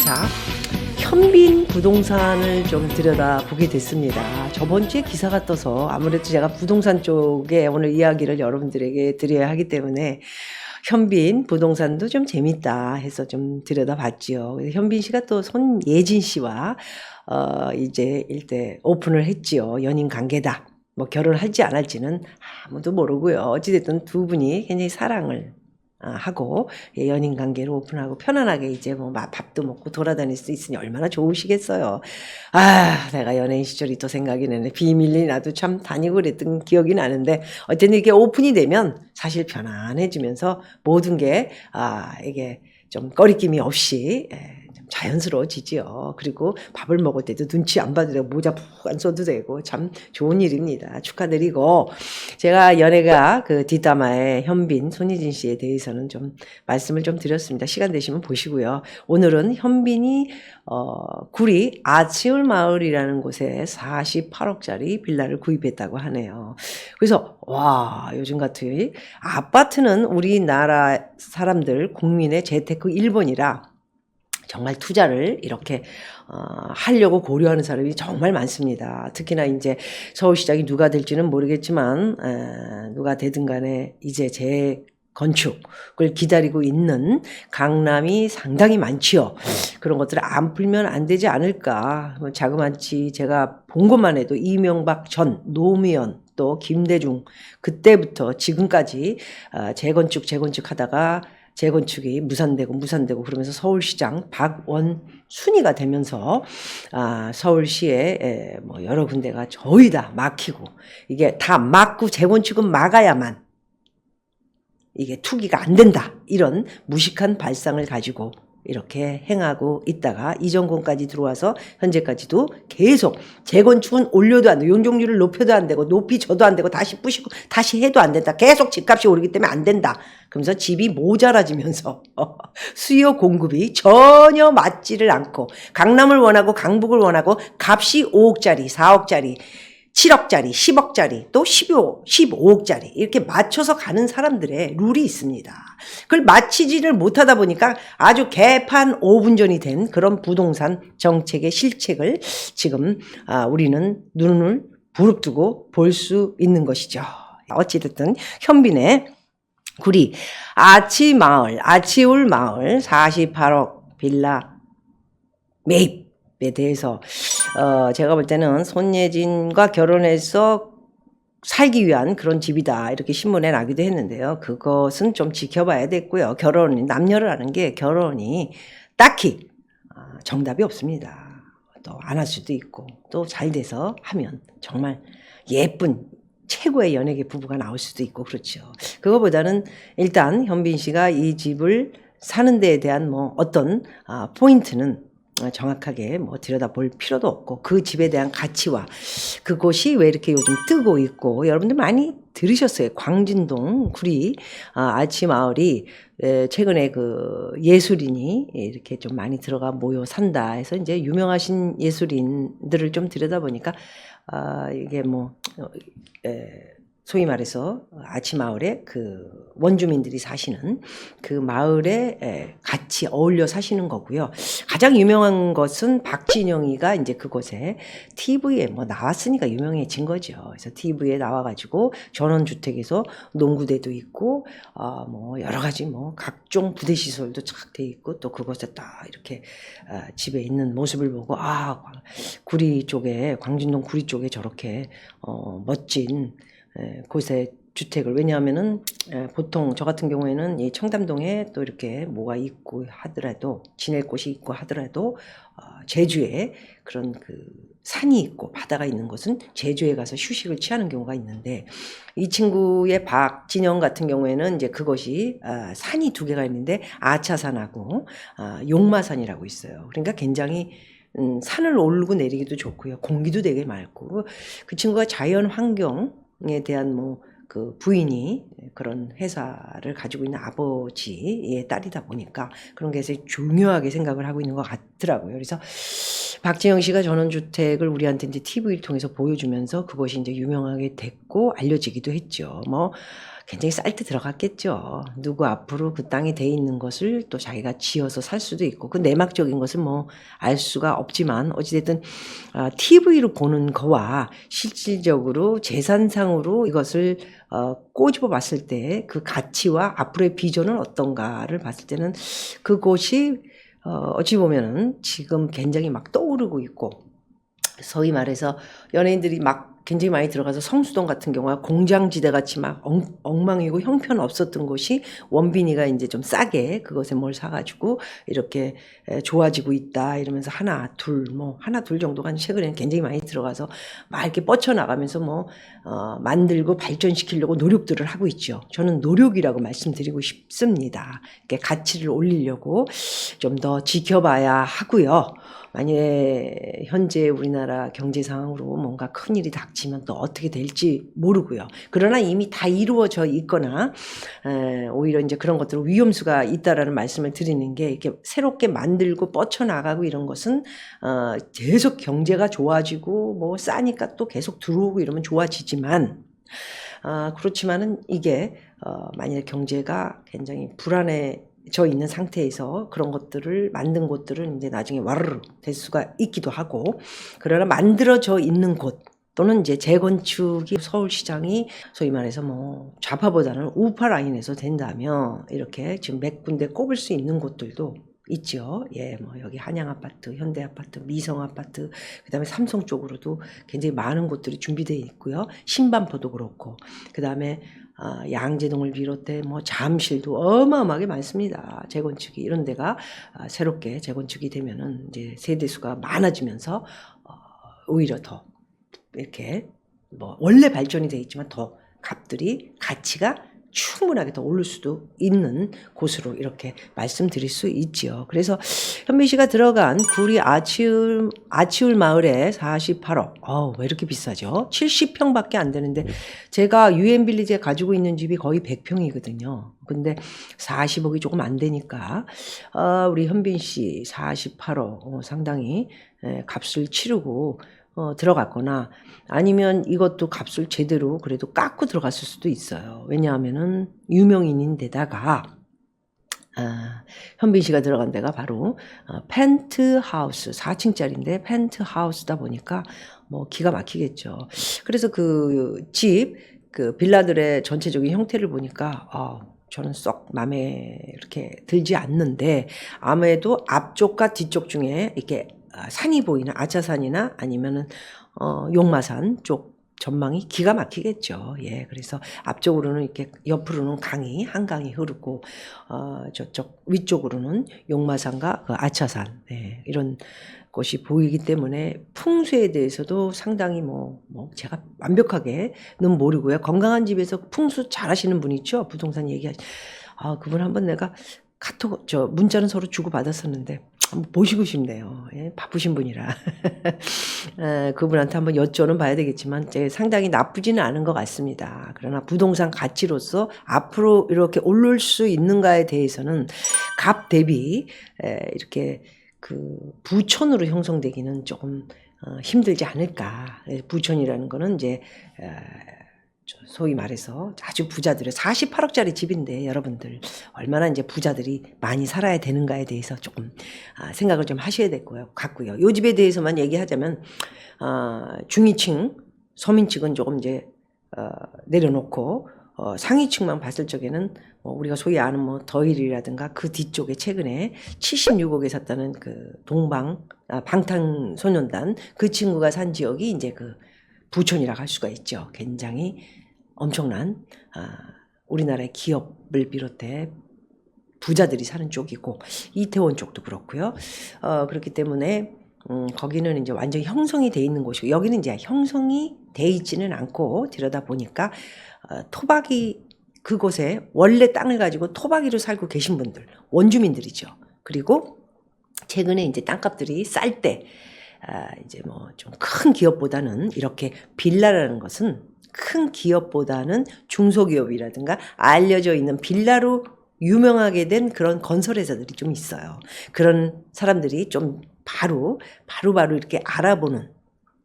자, 현빈 부동산을 좀 들여다보게 됐습니다. 저번 주에 기사가 떠서 아무래도 제가 부동산 쪽에 오늘 이야기를 여러분들에게 드려야 하기 때문에 현빈 부동산도 좀 재밌다 해서 좀 들여다봤지요. 현빈 씨가 또 손예진 씨와 이제 일대 오픈을 했지요. 연인 관계다. 뭐 결혼할지 안 할지는 아무도 모르고요. 어찌됐든 두 분이 굉장히 사랑을 하고 연인 관계로 오픈하고 편안하게 이제 뭐 밥도 먹고 돌아다닐 수 있으니 얼마나 좋으시겠어요. 내가 연예인 시절이 또 생각이 나네. 비밀리 나도 참 다니고 그랬던 기억이 나는데 어쨌든 이게 오픈이 되면 사실 편안해지면서 모든 게 이게 좀 꺼리낌이 없이 좀 자연스러워지지요. 그리고 밥을 먹을 때도 눈치 안 봐도 되고 모자 푹 안 써도 되고 참 좋은 일입니다. 축하드리고 제가 연예가 그 뒷담화에 현빈, 손예진 씨에 대해서는 좀 말씀을 좀 드렸습니다. 시간 되시면 보시고요. 오늘은 현빈이 구리 아치울 마을이라는 곳에 48억짜리 빌라를 구입했다고 하네요. 그래서 와, 요즘 같은 아파트는 우리나라 사람들 국민의 재테크 1번이라 정말 투자를 이렇게 하려고 고려하는 사람이 정말 많습니다. 특히나 이제 서울시장이 누가 될지는 모르겠지만 누가 되든 간에 이제 재건축을 기다리고 있는 강남이 상당히 많지요. 그런 것들을 안 풀면 안 되지 않을까. 자그마치 제가 본 것만 해도 이명박 전 노무현 또 김대중 그때부터 지금까지 재건축 하다가 재건축이 무산되고 그러면서 서울시장 박원순이가 되면서 서울시에 뭐 여러 군데가 거의 다 막히고 이게 다 막고 재건축은 막아야만 이게 투기가 안 된다 이런 무식한 발상을 가지고 이렇게 행하고 있다가 이전권까지 들어와서 현재까지도 계속 재건축은 올려도 안 되고 용적률을 높여도 안 되고 높이 줘도 안 되고 다시 부시고 다시 해도 안 된다. 계속 집값이 오르기 때문에 안 된다. 그러면서 집이 모자라지면서 수요 공급이 전혀 맞지를 않고 강남을 원하고 강북을 원하고 값이 5억짜리 4억짜리 7억짜리, 10억짜리, 또 15억짜리 이렇게 맞춰서 가는 사람들의 룰이 있습니다. 그걸 맞히지를 못하다 보니까 아주 개판 5분 전이 된 그런 부동산 정책의 실책을 지금 우리는 눈을 부릅뜨고 볼 수 있는 것이죠. 어찌됐든 현빈의 구리 아치울 마을 48억 빌라 매입에 대해서 제가 볼 때는 손예진과 결혼해서 살기 위한 그런 집이다 이렇게 신문에 나기도 했는데요. 그것은 좀 지켜봐야 됐고요. 남녀를 아는 게 결혼이 딱히 정답이 없습니다. 또 안 할 수도 있고 또 잘 돼서 하면 정말 예쁜 최고의 연예계 부부가 나올 수도 있고 그렇죠. 그거보다는 일단 현빈 씨가 이 집을 사는 데에 대한 뭐 어떤 포인트는 정확하게 뭐 들여다볼 필요도 없고 그 집에 대한 가치와 그곳이 왜 이렇게 요즘 뜨고 있고 여러분들 많이 들으셨어요. 광진동 구리 아치마을이 최근에 그 예술인이 이렇게 좀 많이 들어가 모여 산다 해서 이제 유명하신 예술인들을 좀 들여다보니까 이게 뭐 소위 말해서 아치마을에 그 원주민들이 사시는 그 마을에 같이 어울려 사시는 거고요. 가장 유명한 것은 박진영이가 이제 그곳에 TV에 뭐 나왔으니까 유명해진 거죠. 그래서 TV에 나와가지고 전원주택에서 농구대도 있고 뭐 여러 가지 뭐 각종 부대 시설도 착 돼 있고 또 그곳에 딱 이렇게 집에 있는 모습을 보고 구리 쪽에 광진동 구리 쪽에 저렇게 멋진 곳에 주택을 왜냐하면은 보통 저 같은 경우에는 이 청담동에 또 이렇게 뭐가 있고 하더라도 지낼 곳이 있고 하더라도 제주에 그런 그 산이 있고 바다가 있는 곳은 제주에 가서 휴식을 취하는 경우가 있는데 이 친구의 박진영 같은 경우에는 이제 그것이 산이 두 개가 있는데 아차산하고 용마산이라고 있어요. 그러니까 굉장히 산을 오르고 내리기도 좋고요. 공기도 되게 맑고 그 친구가 자연 환경에 대한 뭐 그 부인이 그런 회사를 가지고 있는 아버지의 딸이다 보니까 그런 게 중요하게 생각을 하고 있는 것 같더라고요. 그래서 박진영 씨가 전원주택을 우리한테 이제 TV를 통해서 보여주면서 그것이 이제 유명하게 됐고 알려지기도 했죠. 뭐 굉장히 쌀 때 들어갔겠죠. 누구 앞으로 그 땅에 돼 있는 것을 또 자기가 지어서 살 수도 있고 그 내막적인 것은 뭐 알 수가 없지만 어찌됐든 TV로 보는 거와 실질적으로 재산상으로 이것을 꼬집어 봤을 때 그 가치와 앞으로의 비전은 어떤가를 봤을 때는 그곳이 어찌 보면은 지금 굉장히 막 떠오르고 있고 소위 말해서 연예인들이 막 굉장히 많이 들어가서 성수동 같은 경우가 공장지대 같이 막 엉망이고 형편없었던 곳이 원빈이가 이제 좀 싸게 그것에 뭘 사가지고 이렇게 좋아지고 있다 이러면서 하나 둘 정도가 최근에는 굉장히 많이 들어가서 막 이렇게 뻗쳐나가면서 뭐 만들고 발전시키려고 노력들을 하고 있죠. 저는 노력이라고 말씀드리고 싶습니다. 이렇게 가치를 올리려고 좀 더 지켜봐야 하고요. 만약에 현재 우리나라 경제 상황으로 뭔가 큰일이 닥치면 또 어떻게 될지 모르고요. 그러나 이미 다 이루어져 있거나 오히려 이제 그런 것들 위험수가 있다라는 말씀을 드리는 게 이렇게 새롭게 만들고 뻗쳐나가고 이런 것은 계속 경제가 좋아지고 뭐 싸니까 또 계속 들어오고 이러면 좋아지지만 그렇지만은 이게 만약에 경제가 굉장히 불안해져 있는 상태에서 그런 것들을 만든 곳들은 이제 나중에 와르르 될 수가 있기도 하고 그러나 만들어져 있는 곳 또는 이제 재건축이 서울시장이 소위 말해서 뭐 좌파보다는 우파 라인에서 된다면 이렇게 지금 몇 군데 꼽을 수 있는 곳들도 있죠. 예, 뭐 여기 한양아파트, 현대아파트, 미성아파트, 그다음에 삼성 쪽으로도 굉장히 많은 곳들이 준비되어 있고요. 신반포도 그렇고, 그다음에 양재동을 비롯해 뭐 잠실도 어마어마하게 많습니다. 재건축이 이런 데가 새롭게 재건축이 되면은 이제 세대수가 많아지면서 오히려 더 이렇게 뭐 원래 발전이 되어 있지만 더 값들이 가치가 충분하게 더 오를 수도 있는 곳으로 이렇게 말씀드릴 수 있지요. 그래서 현미 씨가 들어간 구리 아치울 마을에 48억. 왜 이렇게 비싸죠? 70평밖에 안 되는데 제가 유엔빌리지에 가지고 있는 집이 거의 100평이거든요. 근데 40억이 조금 안 되니까 우리 현빈 씨 48억 상당히 값을 치르고 들어갔거나 아니면 이것도 값을 제대로 그래도 깎고 들어갔을 수도 있어요. 왜냐하면은 유명인인데다가 현빈 씨가 들어간 데가 바로 펜트하우스 4층짜리인데 펜트하우스다 보니까 뭐 기가 막히겠죠. 그래서 그 집 그 빌라들의 전체적인 형태를 보니까 저는 썩 마음에 이렇게 들지 않는데 아무래도 앞쪽과 뒤쪽 중에 이렇게 산이 보이는 아차산이나 아니면은 용마산 쪽 전망이 기가 막히겠죠. 예, 그래서 앞쪽으로는 이렇게 옆으로는 한강이 흐르고 저쪽 위쪽으로는 용마산과 그 아차산 이런 곳이 보이기 때문에 풍수에 대해서도 상당히 뭐 제가 완벽하게는 모르고요. 건강한 집에서 풍수 잘하시는 분 있죠. 부동산 얘기하시. 그분 한번 내가 카톡 문자는 서로 주고 받았었는데 한번 보시고 싶네요. 예, 바쁘신 분이라 그분한테 한번 여쭤는 봐야 되겠지만 상당히 나쁘지는 않은 것 같습니다. 그러나 부동산 가치로서 앞으로 이렇게 오를 수 있는가에 대해서는 값 대비 이렇게 그 부촌으로 형성되기는 조금 힘들지 않을까. 부촌이라는 거는 이제 소위 말해서 아주 부자들의 48억짜리 집인데 여러분들 얼마나 이제 부자들이 많이 살아야 되는가에 대해서 조금 생각을 좀 하셔야 될 것 같고요. 요 집에 대해서만 얘기하자면 중위층 서민층은 조금 이제 내려놓고 상위층만 봤을 적에는 우리가 소위 아는 뭐 더힐이라든가 그 뒤쪽에 최근에 76억에 샀다는 그 방탄소년단 그 친구가 산 지역이 이제 그 부촌이라고 할 수가 있죠. 굉장히 엄청난 우리나라의 기업을 비롯해 부자들이 사는 쪽이고 이태원 쪽도 그렇고요. 그렇기 때문에 거기는 이제 완전히 형성이 돼 있는 곳이고 여기는 이제 형성이 돼 있지는 않고 들여다 보니까 토박이 그곳에 원래 땅을 가지고 토박이로 살고 계신 분들 원주민들이죠. 그리고 최근에 이제 땅값들이 쌀 때 이제 뭐 좀 큰 기업보다는 이렇게 빌라라는 것은 큰 기업보다는 중소기업이라든가 알려져 있는 빌라로 유명하게 된 그런 건설회사들이 좀 있어요. 그런 사람들이 좀 바로 이렇게 알아보는,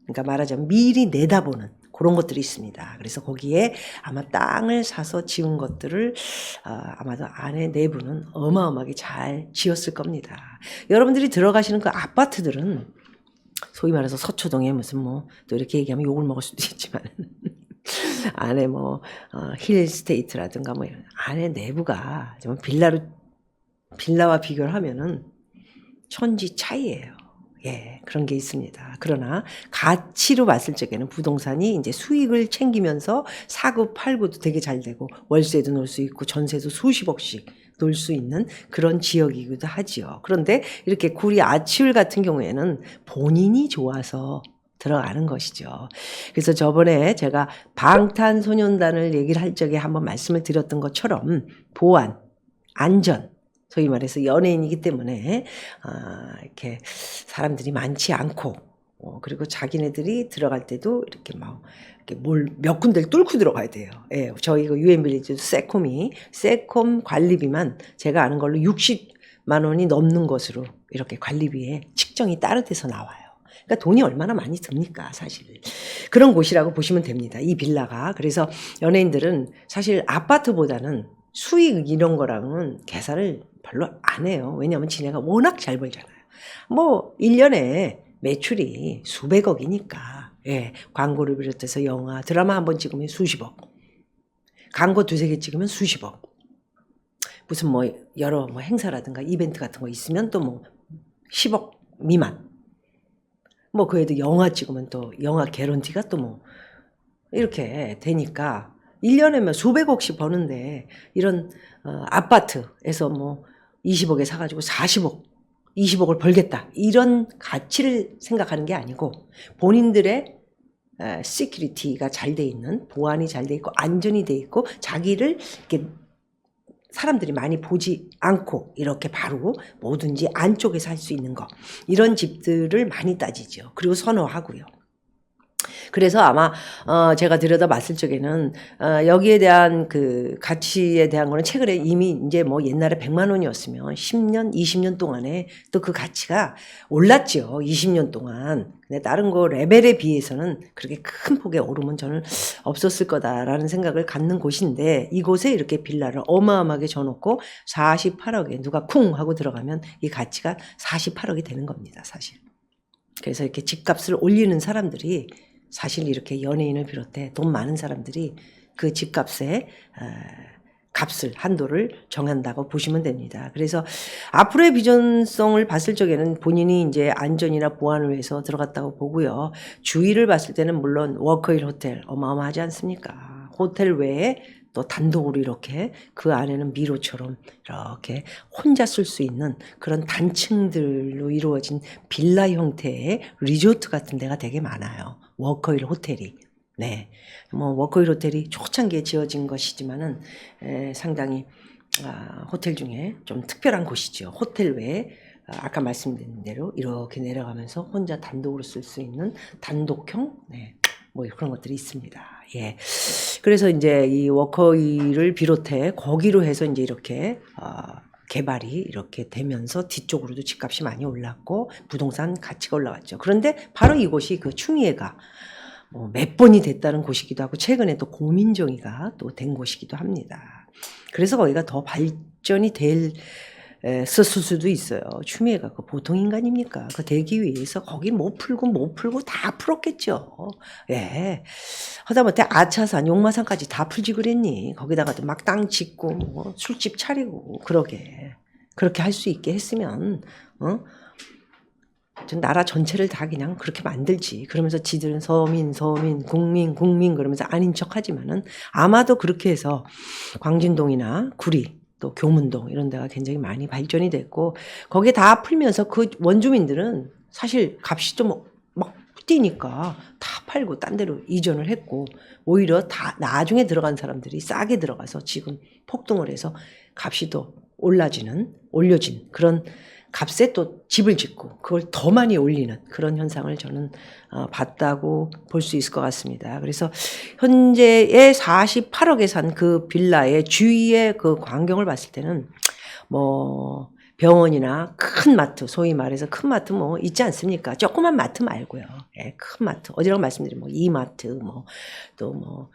그러니까 말하자면 미리 내다보는 그런 것들이 있습니다. 그래서 거기에 아마 땅을 사서 지은 것들을 아마도 안에 내부는 어마어마하게 잘 지었을 겁니다. 여러분들이 들어가시는 그 아파트들은 소위 말해서 서초동에 무슨 뭐 또 이렇게 얘기하면 욕을 먹을 수도 있지만 안에 뭐 힐스테이트라든가 뭐 이런 안에 내부가 정말 빌라와 비교를 하면은 천지 차이예요. 예, 그런 게 있습니다. 그러나 가치로 봤을 적에는 부동산이 이제 수익을 챙기면서 사고 팔고도 되게 잘 되고 월세도 놓을 수 있고 전세도 수십억씩 놓을 수 있는 그런 지역이기도 하지요. 그런데 이렇게 구리 아치울 같은 경우에는 본인이 좋아서 들어가는 것이죠. 그래서 저번에 제가 방탄소년단을 얘기를 할 적에 한번 말씀을 드렸던 것처럼 보안, 안전, 소위 말해서 연예인이기 때문에 이렇게 사람들이 많지 않고 그리고 자기네들이 들어갈 때도 이렇게 막 이렇게 몇 군데를 뚫고 들어가야 돼요. 예, 저희 그 유엔빌리지 세콤 관리비만 제가 아는 걸로 60만 원이 넘는 것으로 이렇게 관리비에 측정이 따로 돼서 나와요. 그러니까 돈이 얼마나 많이 듭니까, 사실. 그런 곳이라고 보시면 됩니다. 이 빌라가. 그래서 연예인들은 사실 아파트보다는 수익 이런 거랑은 계산을 별로 안 해요. 왜냐하면 지네가 워낙 잘 벌잖아요. 뭐 1년에 매출이 수백억이니까. 예, 광고를 비롯해서 영화, 드라마 한 번 찍으면 수십억. 광고 두세 개 찍으면 수십억. 무슨 뭐 여러 뭐 행사라든가 이벤트 같은 거 있으면 또 뭐 10억 미만. 뭐 그에도 영화 찍으면 또 영화 개런티가 또 뭐 이렇게 되니까 1년에면 수백억씩 버는데 이런 아파트에서 뭐 20억에 사가지고 40억, 20억을 벌겠다. 이런 가치를 생각하는 게 아니고 본인들의 시큐리티가 잘 돼 있는, 보안이 잘 돼 있고 안전이 돼 있고 자기를 이렇게 사람들이 많이 보지 않고 이렇게 바로 뭐든지 안쪽에서 할 수 있는 거. 이런 집들을 많이 따지죠. 그리고 선호하고요. 그래서 아마 제가 들여다봤을 적에는 여기에 대한 그 가치에 대한 거는 최근에 이미 이제 뭐 옛날에 100만 원이었으면 10년, 20년 동안에 또 그 가치가 올랐죠. 20년 동안. 근데 다른 거 레벨에 비해서는 그렇게 큰 폭의 오름은 저는 없었을 거다라는 생각을 갖는 곳인데 이곳에 이렇게 빌라를 어마어마하게 줘놓고 48억에 누가 쿵 하고 들어가면 이 가치가 48억이 되는 겁니다, 사실. 그래서 이렇게 집값을 올리는 사람들이 사실 이렇게 연예인을 비롯해 돈 많은 사람들이 그 집값의 값을 한도를 정한다고 보시면 됩니다. 그래서 앞으로의 비전성을 봤을 적에는 본인이 이제 안전이나 보안을 위해서 들어갔다고 보고요. 주위를 봤을 때는 물론 워커힐 호텔 어마어마하지 않습니까? 호텔 외에 또 단독으로 이렇게 그 안에는 미로처럼 이렇게 혼자 쓸 수 있는 그런 단층들로 이루어진 빌라 형태의 리조트 같은 데가 되게 많아요. 워커힐 호텔이. 네. 뭐 워커힐 호텔이 초창기에 지어진 것이지만은 상당히 호텔 중에 좀 특별한 곳이죠. 호텔 외에 아까 말씀드린 대로 이렇게 내려가면서 혼자 단독으로 쓸 수 있는 단독형 뭐 그런 것들이 있습니다. 예. 그래서 이제 이 워커힐을 비롯해 거기로 해서 이제 이렇게 개발이 이렇게 되면서 뒤쪽으로도 집값이 많이 올랐고 부동산 가치가 올라갔죠. 그런데 바로 이곳이 그 추미애가 뭐 몇 번이 됐다는 곳이기도 하고 최근에 또 고민정이가 또 된 곳이기도 합니다. 그래서 거기가 더 발전이 썼을 수도 있어요. 추미애가 그 보통 인간입니까? 그 되기 위해서 거기 못 풀고 다 풀었겠죠. 예. 하다못해 아차산, 용마산까지 다 풀지 그랬니? 거기다가도 막 땅 짓고 뭐 술집 차리고 그렇게 할 수 있게 했으면 전 나라 전체를 다 그냥 그렇게 만들지. 그러면서 지들은 서민, 국민 그러면서 아닌 척하지만은 아마도 그렇게 해서 광진동이나 구리 또 교문동 이런 데가 굉장히 많이 발전이 됐고 거기에 다 풀면서 그 원주민들은 사실 값이 좀 막 뛰니까 다 팔고 딴 데로 이전을 했고 오히려 다 나중에 들어간 사람들이 싸게 들어가서 지금 폭등을 해서 값이 더 올려진 그런 값에 또 집을 짓고 그걸 더 많이 올리는 그런 현상을 저는 봤다고 볼 수 있을 것 같습니다. 그래서 현재의 48억에 산 그 빌라의 주위의 그 광경을 봤을 때는 뭐 병원이나 큰 마트, 소위 말해서 큰 마트 뭐 있지 않습니까? 조그만 마트 말고요. 예, 큰 마트. 어디라고 말씀드리면 뭐 이마트 뭐 또 뭐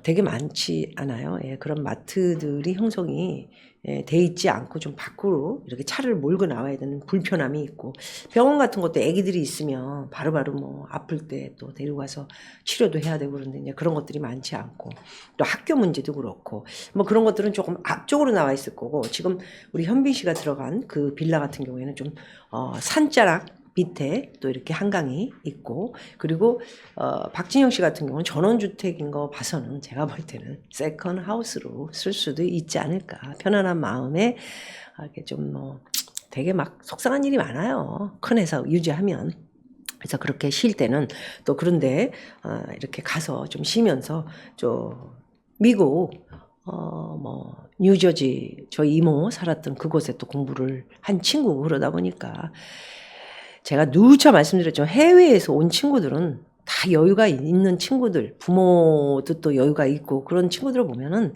되게 많지 않아요. 예, 그런 마트들이 형성이 돼 있지 않고 좀 밖으로 이렇게 차를 몰고 나와야 되는 불편함이 있고, 병원 같은 것도 애기들이 있으면 바로바로 뭐 아플 때 또 데리고 가서 치료도 해야 되고 그런데 이제 그런 것들이 많지 않고, 또 학교 문제도 그렇고 뭐 그런 것들은 조금 앞쪽으로 나와 있을 거고, 지금 우리 현빈 씨가 들어간 그 빌라 같은 경우에는 좀 산자락 밑에 또 이렇게 한강이 있고, 그리고 박진영 씨 같은 경우는 전원주택인 거 봐서는 제가 볼 때는 세컨 하우스로 쓸 수도 있지 않을까. 편안한 마음에 이렇게 좀 뭐 되게 막 속상한 일이 많아요. 큰 회사 유지하면. 그래서 그렇게 쉴 때는 또 그런데 이렇게 가서 좀 쉬면서 좀 미국 뭐 뉴저지 저희 이모 살았던 그곳에 또 공부를 한 친구고, 그러다 보니까 제가 누차 말씀드렸지만 해외에서 온 친구들은 다 여유가 있는 친구들, 부모도 또 여유가 있고 그런 친구들을 보면은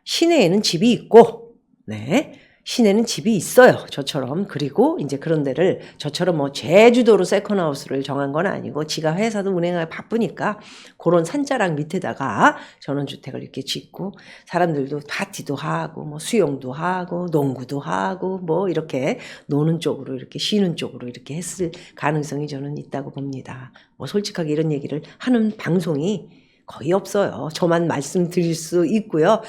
시내에는 집이 있고, 네, 시내는 집이 있어요. 저처럼. 그리고 이제 그런 데를 저처럼 뭐 제주도로 세컨하우스를 정한 건 아니고, 지가 회사도 운행하기 바쁘니까 그런 산자락 밑에다가 전원주택을 이렇게 짓고, 사람들도 파티도 하고 뭐 수영도 하고 농구도 하고 뭐 이렇게 노는 쪽으로 이렇게 쉬는 쪽으로 이렇게 했을 가능성이 저는 있다고 봅니다. 뭐 솔직하게 이런 얘기를 하는 방송이 거의 없어요. 저만 말씀드릴 수 있고요.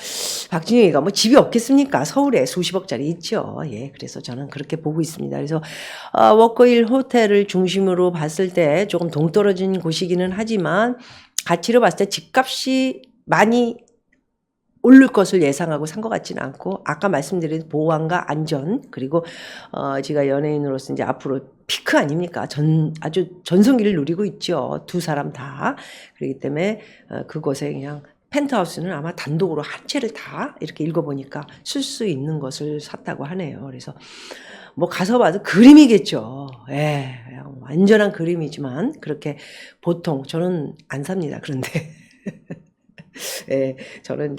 박진영이가 뭐 집이 없겠습니까? 서울에 수십억짜리 있죠. 예, 그래서 저는 그렇게 보고 있습니다. 그래서 워커힐 호텔을 중심으로 봤을 때 조금 동떨어진 곳이기는 하지만, 가치로 봤을 때 집값이 많이 오를 것을 예상하고 산 것 같지는 않고, 아까 말씀드린 보안과 안전, 그리고 제가 연예인으로서 이제 앞으로 피크 아닙니까? 아주 전성기를 누리고 있죠. 두 사람 다. 그렇기 때문에 그곳에 그냥 펜트하우스는 아마 단독으로 한 채를 다 이렇게 읽어보니까 쓸 수 있는 것을 샀다고 하네요. 그래서 뭐 가서 봐도 그림이겠죠. 예, 완전한 그림이지만 그렇게 보통 저는 안 삽니다. 그런데 예, 저는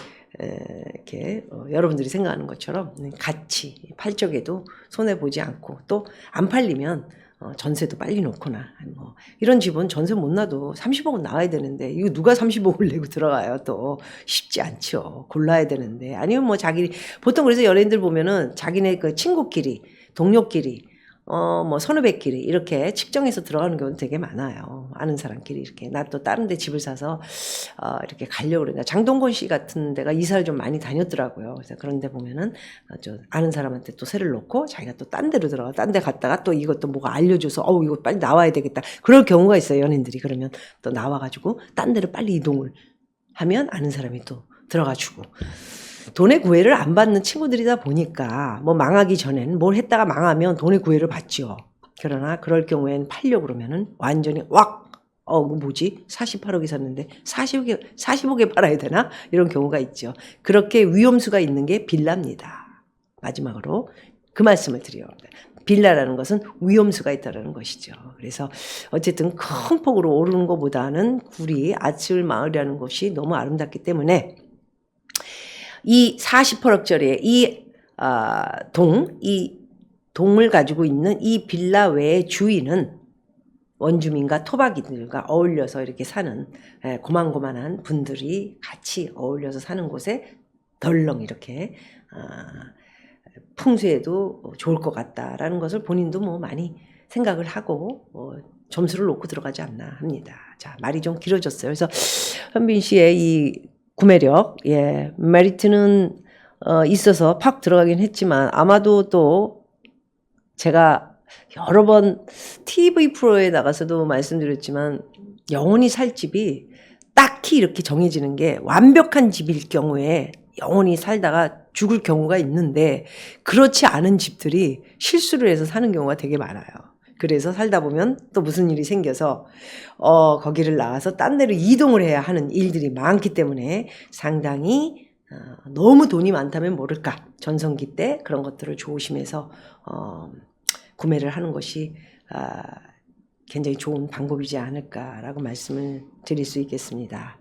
이렇게 여러분들이 생각하는 것처럼 같이 팔 적에도 손해 보지 않고, 또 안 팔리면 전세도 빨리 놓거나 뭐 이런 집은 전세 못 놔도 30억은 나와야 되는데, 이거 누가 30억을 내고 들어가요? 또 쉽지 않죠. 골라야 되는데. 아니면 뭐 자기, 보통 그래서 연예인들 보면은 자기네 그 친구끼리 동료끼리 뭐 선후배끼리 이렇게 측정해서 들어가는 경우는 되게 많아요. 아는 사람끼리 이렇게. 나 또 다른 데 집을 사서 이렇게 가려고 그러냐. 장동건 씨 같은 데가 이사를 좀 많이 다녔더라고요. 그래서 그런 데 보면은 저 아는 사람한테 또 세를 놓고 자기가 또 딴 데로 들어가, 딴 데 갔다가 또 이것도 뭐가 알려줘서 이거 빨리 나와야 되겠다. 그럴 경우가 있어요. 연예인들이. 그러면 또 나와가지고 딴 데로 빨리 이동을 하면 아는 사람이 또 들어가 주고. 돈의 구애를 안 받는 친구들이다 보니까 뭐 망하기 전엔 뭘 했다가 망하면 돈의 구애를 받죠. 그러나 그럴 경우엔 팔려고 그러면은 완전히 이거 뭐지? 48억이 샀는데 40억에 팔아야 되나? 이런 경우가 있죠. 그렇게 위험수가 있는 게 빌라입니다. 마지막으로 그 말씀을 드려요. 빌라라는 것은 위험수가 있다는 것이죠. 그래서 어쨌든 큰 폭으로 오르는 것보다는 구리, 아츠울 마을이라는 곳이 너무 아름답기 때문에 이 48억짜리 이 동을 가지고 있는 이 빌라 외의 주인은 원주민과 토박이들과 어울려서 이렇게 사는 고만고만한 분들이 같이 어울려서 사는 곳에 덜렁 이렇게 풍수에도 좋을 것 같다라는 것을 본인도 뭐 많이 생각을 하고 점수를 놓고 들어가지 않나 합니다. 자, 말이 좀 길어졌어요. 그래서 현빈 씨의 이 구매력, 예, 메리트는 있어서 팍 들어가긴 했지만, 아마도 또 제가 여러 번 TV 프로에 나가서도 말씀드렸지만, 영원히 살 집이 딱히 이렇게 정해지는 게, 완벽한 집일 경우에 영원히 살다가 죽을 경우가 있는데, 그렇지 않은 집들이 실수를 해서 사는 경우가 되게 많아요. 그래서 살다 보면 또 무슨 일이 생겨서 거기를 나와서 딴 데로 이동을 해야 하는 일들이 많기 때문에, 상당히 너무 돈이 많다면 모를까, 전성기 때 그런 것들을 조심해서 구매를 하는 것이 굉장히 좋은 방법이지 않을까라고 말씀을 드릴 수 있겠습니다.